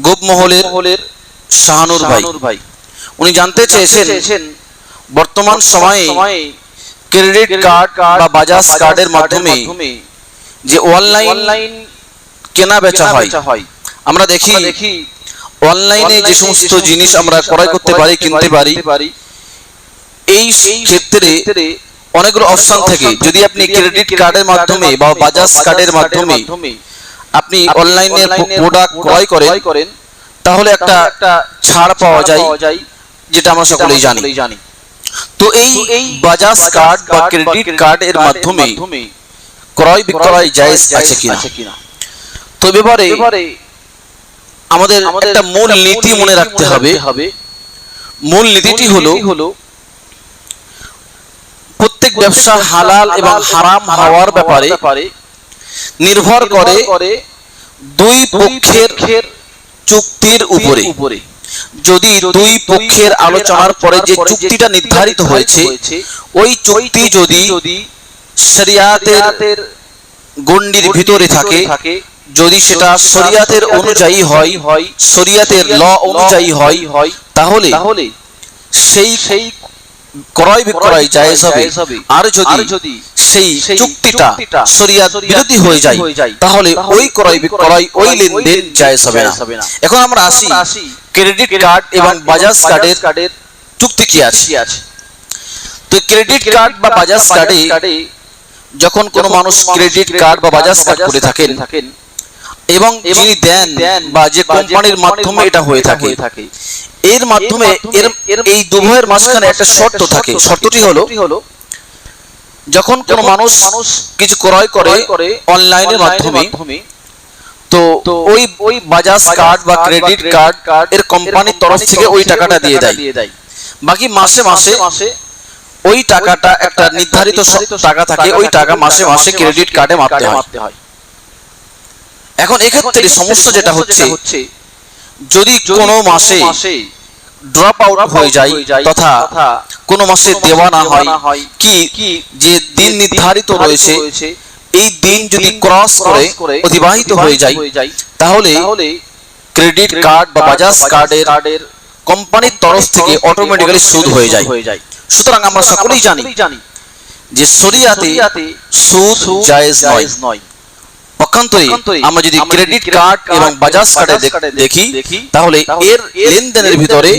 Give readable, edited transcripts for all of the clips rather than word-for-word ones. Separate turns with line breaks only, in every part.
গোপমহলের শাহানুর ভাই। উনি জানতে চেয়েছেন বর্তমান সময়ে ক্রেডিট কার্ড বা বাজাজ কার্ডের মাধ্যমে যে অনলাইন কেনা বেচা হয়, আমরা দেখি অনলাইনে যে সমস্ত জিনিস আমরা ক্রয় করতে পারি, কিনতে পারি, এই ক্ষেত্রে অনেকগুলো অপশন থাকে। যদি আপনি ক্রেডিট কার্ডের মাধ্যমে বা বাজাজ কার্ডের মাধ্যমে আপনি অনলাইনে প্রোডাক্ট ক্রয় করেন, তাহলে একটা ছাড় পাওয়া যায়, যেটা আমরা সকলেই জানি। তো এই বাজাজ কার্ড বা ক্রেডিট কার্ড এর মাধ্যমে ক্রয় বিক্রয় জায়েজ আছে কিনা, তো ব্যাপারে আমাদের একটা মূল নীতি মনে রাখতে হবে। মূল নীতিটি হলো প্রত্যেক ব্যবসা হালাল এবং হারাম হওয়ার ব্যাপারে নির্ভর করে দুই পক্ষের চুক্তির উপরে। যদি দুই পক্ষের আলোচনার পরে যে চুক্তিটা নির্ধারিত হয়েছে, ওই চুক্তি যদি শরিয়াতের গণ্ডির ভিতরে থাকে, যদি সেটা শরিয়াতের অনুযায়ী হয়, শরিয়াতের ল অনুযায়ী হয়, তাহলে সেই ক্রয় বিক্রয় জায়েজ হবে। আর যদি সেই চুক্তিটা শরিয়াত বিরোধী হয়ে যায়, তাহলে ওই ক্রয় বিক্রয়, ওই লেনদেন জায়েজ হবে না। এখন আমরা আসি ক্রেডিট কার্ড এবং বাজাজ কার্ডের চুক্তি কি আছে। তো ক্রেডিট কার্ড বা বাজাজ কার্ডে যখন কোনো মানুষ ক্রেডিট কার্ড বা বাজাজ কার্ড করে থাকেন এবং যিনি দেন বা যে কোম্পানির মাধ্যমে এটা হয়ে থাকে, এর মাধ্যমে এই উভয়ের মাঝখানে একটা শর্ত থাকে। শর্তটি হলো যখন কোনো মানুষ কিছু ক্রয় করে অনলাইনের মাধ্যমে, তো ওই বাজাজ কার্ড বা ক্রেডিট কার্ড এর কোম্পানির তরফ থেকে ওই টাকাটা দিয়ে দেয়। বাকি মাসে মাসে ওই টাকাটা একটা নির্ধারিত টাকা থাকে, ওই টাকা মাসে মাসে ক্রেডিট কার্ডে মারতে হয়। এখন এক্ষেত্রে সমস্যা যেটা হচ্ছে, যদি কোনো মাসে ড্রপ আউট হয়ে যায় তথা কোনো মাসে দেওয়া না হয়, কি যে দিন নির্ধারিত রয়েছে এই দিন যদি ক্রস করে অতিবাহিত হয়ে যায়, তাহলে ক্রেডিট কার্ড বা বাজাজ কার্ডের কোম্পানির তরফ থেকে অটোমেটিক্যালি সুদ হয়ে যায়। সুতরাং আমরা সকলেই জানি যে শরিয়াতে সুদ জায়েজ নয়। পক্ষান্তরে আমরা যদি ক্রেডিট কার্ড এবং বাজাজ কার্ডে দেখি, তাহলে এর লেনদেনের ভিতরে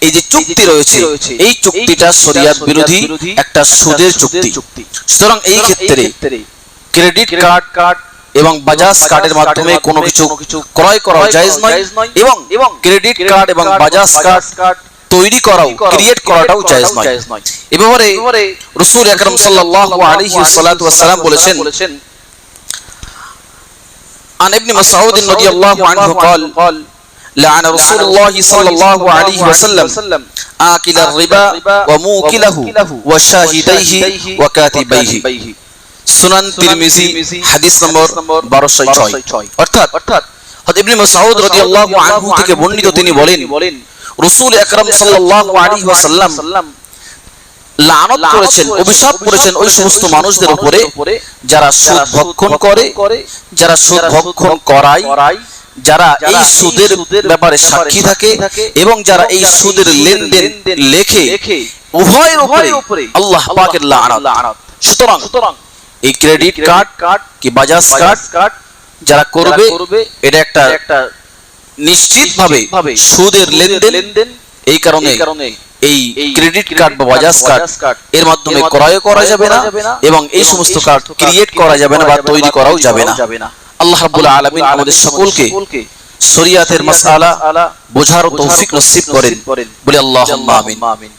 এই যে চুক্তি রয়েছে, এই চুক্তিটা শরিয়াত বিরোধী একটা সুদের চুক্তি। সুতরাং এই ক্ষেত্রে ক্রেডিট কার্ড এবং বাজাজ কার্ডের মাধ্যমে কোনো কিছু ক্রয় করা জায়েজ নয়, এবং ক্রেডিট কার্ড এবং বাজাজ কার্ড তৈরি করাও, ক্রিয়েট করাটাও জায়েজ নয়। এ ব্যাপারে রাসূল আকরাম সাল্লাল্লাহু আলাইহি ওয়াসাল্লাম বলেছেন, عن ابن مسعود رضي الله عنه قال لعن رسول الله صلى الله عليه وسلم آكل الربا وموكله وشاهديه وكاتبيه। সুনান তিরমিজি হাদিস নম্বর 1206। অর্থাৎ হযরত ইবনে মাসউদ রাদিয়াল্লাহু আনহু থেকে বর্ণিত, তিনি বলেন রাসূল আকরাম সাল্লাল্লাহু আলাইহি ওয়াসাল্লাম লানত করেছেন, অভিশাপ করেছেন ওই সমস্ত মানুষদের উপরে যারা সুদ ভক্ষণ করে, যারা সুদ ভক্ষণ করায়, যারা এই সুদের ব্যাপারে সাক্ষী থাকে এবং যারা এই সুদের লেনদেন লেখে, উভয়ের উপরে আল্লাহ পাকের লানত। সুতরাং এই ক্রেডিট কার্ড কি বাজাজ কার্ড যারা করবে, এটা একটা নিশ্চিতভাবে সুদের লেনদেন। এই কারণে এই ক্রেডিট কার্ড বা বাজাজ কার্ড এর মাধ্যমে ক্রয় করা যাবে না, এবং এই সমস্ত কার্ড ক্রিয়েট করা যাবে না বা তৈরি করাও যাবে না। আল্লাহ রাব্বুল আলামিন আমাদের সকলকে শরিয়াতের মাসআলা বোঝার তৌফিক নসিব করেন বলে আল্লাহুম্মা আমিন।